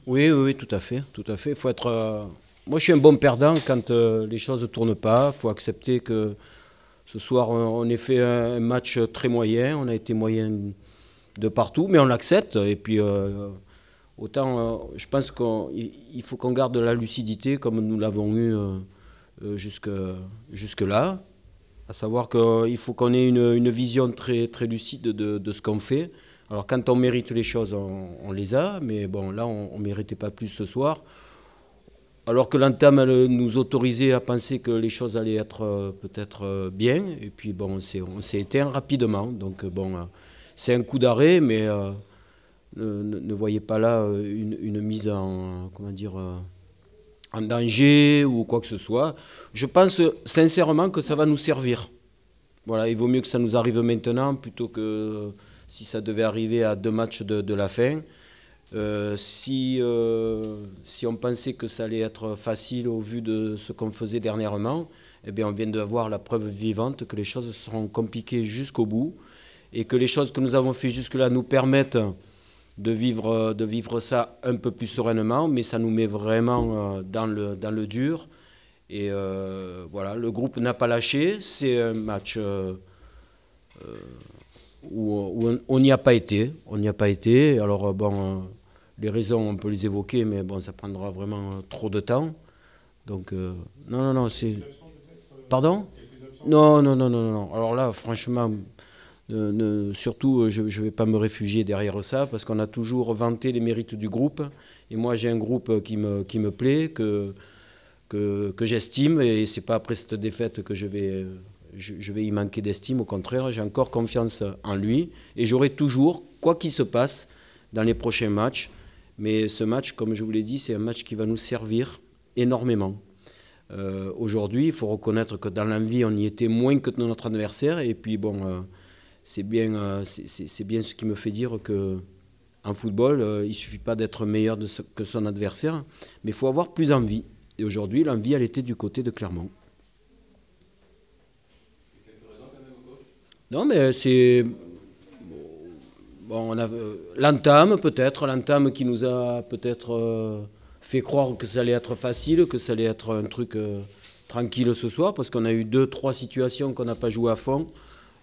Oui, oui, oui, tout à fait, tout à fait. Faut être, moi, je suis un bon perdant quand les choses ne tournent pas. Il faut accepter que ce soir, on ait fait un match très moyen. On a été moyen de partout, mais on l'accepte. Et puis, autant, je pense qu'il faut qu'on garde la lucidité comme nous l'avons eu jusque-là. À savoir qu'il faut qu'on ait une vision très, très lucide de ce qu'on fait. Alors quand on mérite les choses, on les a, mais bon, là, on ne méritait pas plus ce soir. Alors que l'entame nous autorisait à penser que les choses allaient être peut-être bien, et puis bon, on s'est éteint rapidement. Donc bon, c'est un coup d'arrêt, mais ne voyez pas là une mise en, comment dire, en danger ou quoi que ce soit. Je pense sincèrement que ça va nous servir. Voilà, il vaut mieux que ça nous arrive maintenant plutôt que si ça devait arriver à 2 matchs de la fin. Si on pensait que ça allait être facile au vu de ce qu'on faisait dernièrement, eh bien on vient d'avoir la preuve vivante que les choses seront compliquées jusqu'au bout et que les choses que nous avons fait jusque-là nous permettent de vivre ça un peu plus sereinement, mais ça nous met vraiment dans le dur. Et voilà, le groupe n'a pas lâché. C'est un match où on n'y a pas été. On n'y a pas été. Alors bon, les raisons, on peut les évoquer, mais bon, ça prendra vraiment trop de temps. Donc, non, non, non, c'est... Pardon? Non, non, non, non, non. Alors là, franchement, surtout, je ne vais pas me réfugier derrière ça, parce qu'on a toujours vanté les mérites du groupe. Et moi, j'ai un groupe qui me plaît, que j'estime, et c'est pas après cette défaite que je vais y manquer d'estime. Au contraire, j'ai encore confiance en lui, et j'aurai toujours, quoi qu'il se passe, dans les prochains matchs. Mais ce match, comme je vous l'ai dit, c'est un match qui va nous servir énormément. Aujourd'hui, il faut reconnaître que dans l'envie, on y était moins que notre adversaire, et puis bon, c'est bien ce qui me fait dire que en football, il ne suffit pas d'être meilleur que son adversaire, mais il faut avoir plus envie. Et aujourd'hui, l'envie, elle était du côté de Clermont. Non, mais c'est... Bon, on a l'entame qui nous a peut-être fait croire que ça allait être facile, que ça allait être un truc tranquille ce soir, parce qu'on a eu 2, 3 situations qu'on n'a pas joué à fond.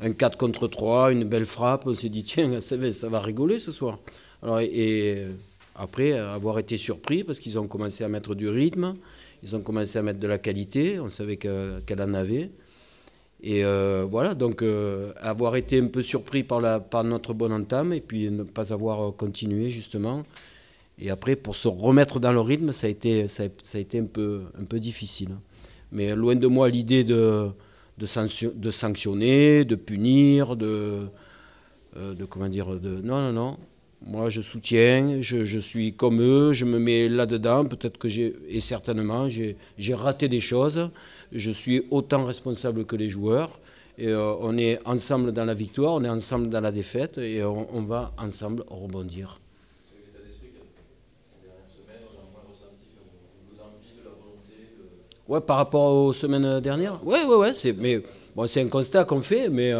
Un 4 contre 3, une belle frappe, on s'est dit tiens, ça va rigoler ce soir. Alors, et après, avoir été surpris, parce qu'ils ont commencé à mettre du rythme, ils ont commencé à mettre de la qualité, on savait qu'elle en avait. Et voilà, donc avoir été un peu surpris par notre bonne entame et puis ne pas avoir continué justement. Et après, pour se remettre dans le rythme, ça a été un peu difficile. Mais loin de moi l'idée de sanctionner, de punir, comment dire, non, non, non. Moi, je soutiens, je suis comme eux, je me mets là-dedans. Peut-être que et certainement, j'ai raté des choses. Je suis autant responsable que les joueurs. Et on est ensemble dans la victoire, on est ensemble dans la défaite, et on va ensemble rebondir. C'est l'état d'esprit que ces dernières semaines, on a moins ressenti de l'envie, de la volonté. Ouais, par rapport aux semaines dernières. Ouais, ouais, ouais. Mais bon, c'est un constat qu'on fait, mais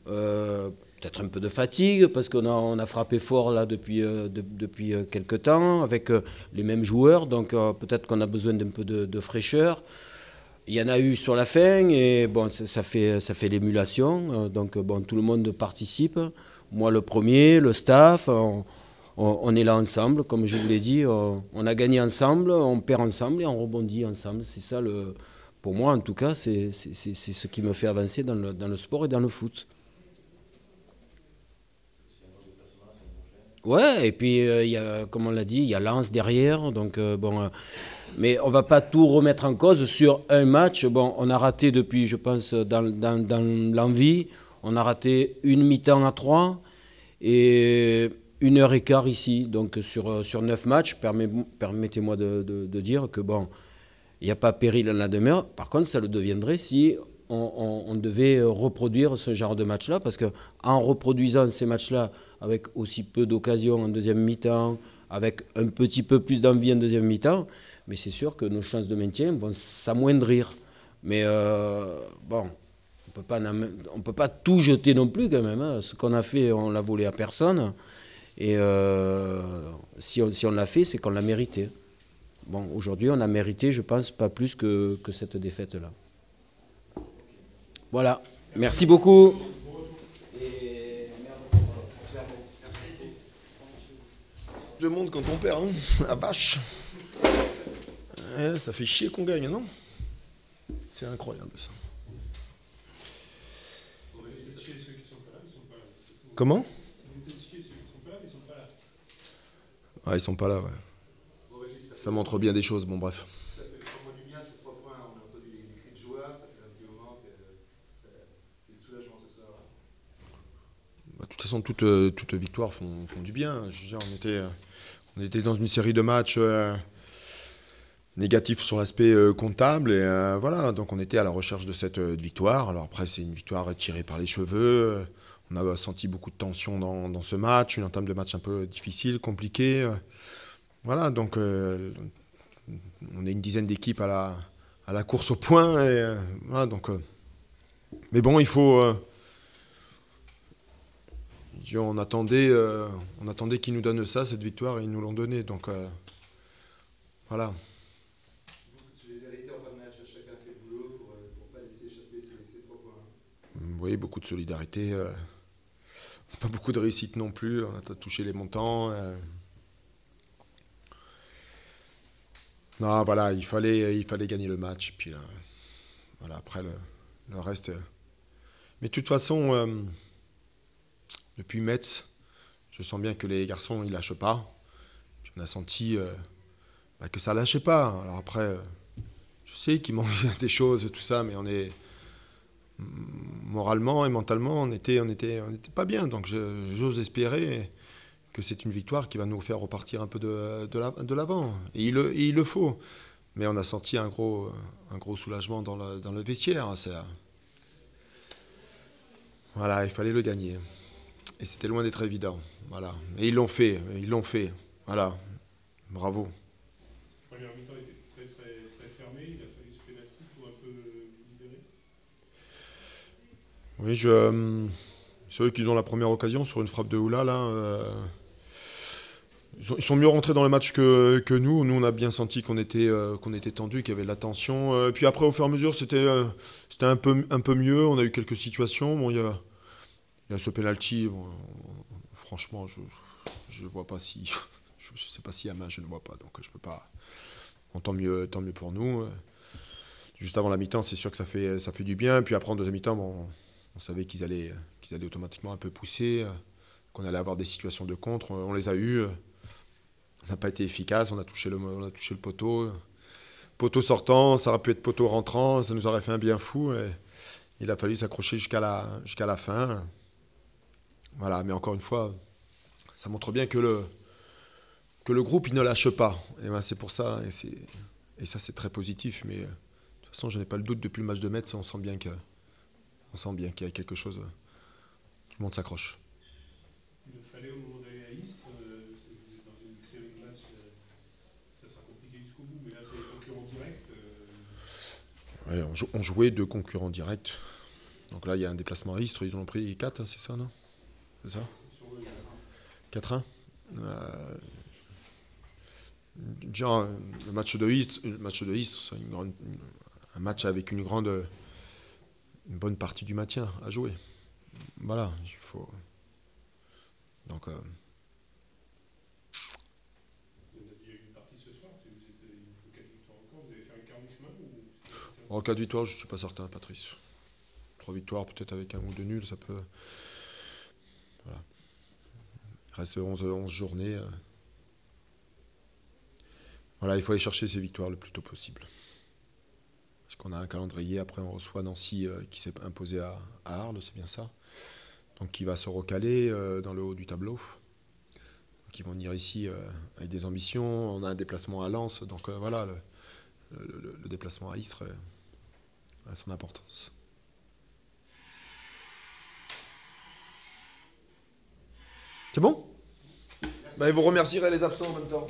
peut-être un peu de fatigue parce qu'on a frappé fort là depuis quelques temps avec les mêmes joueurs, donc peut-être qu'on a besoin d'un peu de fraîcheur. Il y en a eu sur la fin et bon, ça fait l'émulation. Donc bon, tout le monde participe. Moi le premier, le staff, on est là ensemble, comme je vous l'ai dit. On a gagné ensemble, on perd ensemble et on rebondit ensemble. C'est ça, pour moi en tout cas, c'est ce qui me fait avancer dans le sport et dans le foot. Ouais, et puis comme on l'a dit, il y a Lens derrière, donc bon. Mais on ne va pas tout remettre en cause sur un match. Bon, on a raté depuis, je pense, dans l'envie, on a raté une mi-temps à 3 et 1 heure et quart ici. Donc sur 9 matchs, permettez-moi de dire que bon, il n'y a pas péril en la demeure. Par contre, ça le deviendrait si on devait reproduire ce genre de match-là, parce qu'en reproduisant ces matchs-là avec aussi peu d'occasions en deuxième mi-temps, avec un petit peu plus d'envie en deuxième mi-temps, mais c'est sûr que nos chances de maintien vont s'amoindrir. Mais bon, on peut pas tout jeter non plus quand même. Hein. Ce qu'on a fait, on l'a volé à personne. Et si on l'a fait, c'est qu'on l'a mérité. Bon, aujourd'hui, on a mérité, je pense, pas plus que cette défaite-là. Voilà. Merci beaucoup. De monde quand on perd, hein. La vache. Ouais, ça fait chier qu'on gagne, non? C'est incroyable ça. Comment? Ah, ils sont pas là, ouais. Ça montre bien des choses, bon bref. Ça fait vraiment du bien, ces 3 points. On a entendu les cris de joie, ça fait un petit moment que c'est le soulagement ce soir. Bah, de toute façon, toutes victoires font du bien. Je veux dire, on était dans une série de matchs négatifs sur l'aspect comptable. Et voilà, donc on était à la recherche de cette victoire. Alors après, c'est une victoire tirée par les cheveux. On a senti beaucoup de tension dans ce match, une entame de match un peu difficile, compliquée. Voilà, donc on est une dizaine d'équipes à la course au point. Et, voilà, donc, mais bon, il faut... on attendait qu'ils nous donnent ça, cette victoire, et ils nous l'ont donné. Donc voilà. Beaucoup de solidarité en fin de match, chacun fait le boulot pour ne pas laisser échapper ces 3 points. Oui, beaucoup de solidarité. Pas beaucoup de réussite non plus. On a touché les montants. Non, voilà, il fallait gagner le match. Puis voilà, après le reste. Mais de toute façon, depuis Metz, je sens bien que les garçons ils lâchent pas. Puis on a senti que ça lâchait pas. Alors après, je sais qu'il manque des choses et tout ça, mais on est moralement et mentalement, on n'était pas bien. Donc j'ose espérer que c'est une victoire qui va nous faire repartir un peu de l'avant. Et il le faut. Mais on a senti un gros soulagement dans le vestiaire. Voilà, il fallait le gagner. Et c'était loin d'être évident. Voilà. Et ils l'ont fait. Voilà. Bravo. La première mi-temps était très, très, très fermée. Il a fallu ce pénalty pour un peu libérer. Oui, c'est eux qui ont la première occasion sur une frappe de Oula, là. Ils sont mieux rentrés dans le match que nous. Nous, on a bien senti qu'on était tendu, qu'il y avait de la tension. Puis après, au fur et à mesure, c'était un peu mieux. On a eu quelques situations. Bon, il y a ce penalty. Bon, franchement, je vois pas si... Je sais pas s'il y a main, je ne vois pas. Donc, je peux pas... Bon, tant mieux pour nous. Juste avant la mi-temps, c'est sûr que ça fait du bien. Puis après, en deuxième mi-temps, bon, on savait qu'ils allaient automatiquement un peu pousser, qu'on allait avoir des situations de contre. On les a eues. On n'a pas été efficace, on a touché le poteau. Poteau sortant, ça aurait pu être poteau rentrant, ça nous aurait fait un bien fou. Et il a fallu s'accrocher jusqu'à la fin. Voilà, mais encore une fois, ça montre bien que le groupe, il ne lâche pas. Et ben, c'est pour ça, et ça c'est très positif. Mais de toute façon, je n'ai pas le doute, depuis le match de Metz, on sent bien qu'il y a quelque chose. Tout le monde s'accroche. Il nous fallait au moment d'aller à Istres, vous êtes dans une série de matchs, ça sera compliqué jusqu'au bout, mais là c'est les concurrents directs. Ouais, on jouait 2 concurrents directs. Donc là, il y a un déplacement à Istres, ils en ont pris 4, c'est ça, non? C'est ça? 4-1. Déjà, le match de Istres, c'est un match avec une bonne partie du maintien à jouer. Voilà, il faut... Donc, Il y a une partie ce soir, il vous faut 4 victoires encore, vous allez faire un quart du chemin ou... En 4 victoires, je ne suis pas certain, Patrice. 3 victoires, peut-être avec 1 ou 2 nuls, ça peut... Voilà. Il reste 11 journées. Voilà, il faut aller chercher ces victoires le plus tôt possible. Parce qu'on a un calendrier, après on reçoit Nancy qui s'est imposé à Arles, c'est bien ça. Donc qui va se recaler dans le haut du tableau. Donc ils vont venir ici avec des ambitions. On a un déplacement à Lens, donc voilà, le déplacement à Istres a son importance. C'est bon? Bah, vous remercierez les absents en même temps.